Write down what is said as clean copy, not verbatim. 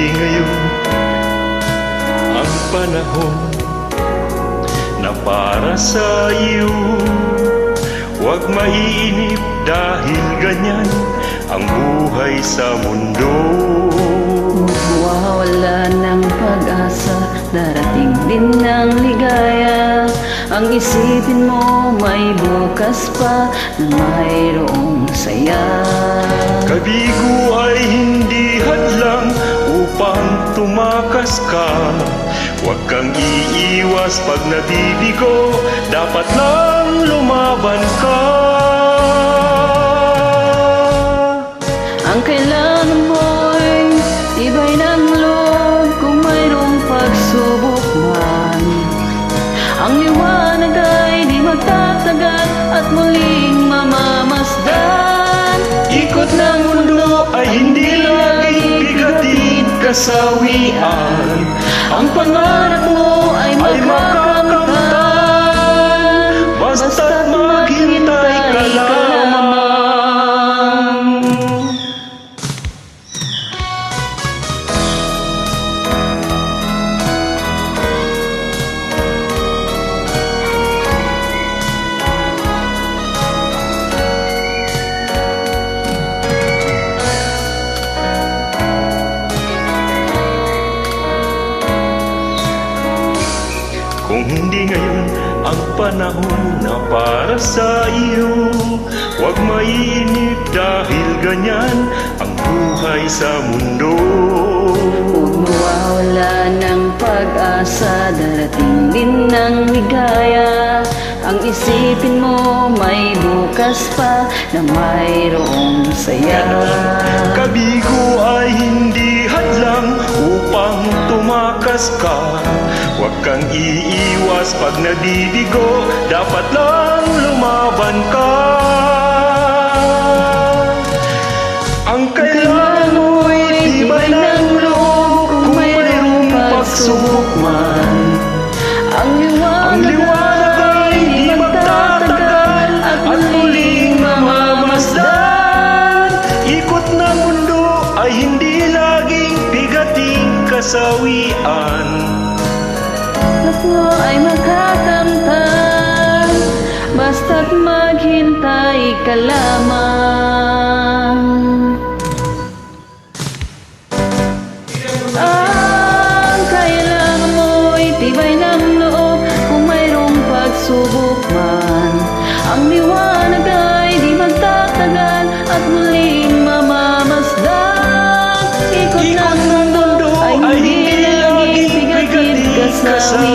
hindi ngayon ang panahon na para sa iyo. Huwag maiinip dahil ganyan ang buhay sa mundo. Mawawala ng pag-asa, darating din ng ligaya. Ang isipin mo may bukas pa na mayroong saya. Kabigo ay hindi hadlang upang tumakas ka. Huwag kang iiwas pag nabibigo, dapat lang lumaban ka. Ang kailangan mo'y tibay ng loob kung mayroong pagsubok man. Ang liwanag ay di magtatagal at muling mamamasdan. Ikot ng mundo ay hindi laging bigatin kasawian. Ang pangarap mo ay makakamtan, basta't maghintay ka lamang. Kung hindi ngayon ang panahon na para sa iyo, huwag maiinip dahil ganyan ang buhay sa mundo. Huwag mawawala ng pag-asa, darating din ng ligaya. Ang isipin mo may bukas pa na mayroong saya. Kabigo ay hindi hadlang upang tumakas ka. Huwag kang iiwas pag nabibigo, dapat lang lumaban ka. Ang kailangan mo'y tibay ng loob kung mayroong pagsubok man. Ang liwanag ay di magtatagal at muling mamamasdan. Ikot ng mundo ay hindi laging bigating kasawian. Ako ay makakamtan, basta't maghintay ka lamang. Ang kailangan mo'y tibay ng loob kung mayroong pagsubok man. Ang liwanag ay di magtatagal at muling mamamasdan. Ikot ng mundo ay hindi laging bigatin kasawian.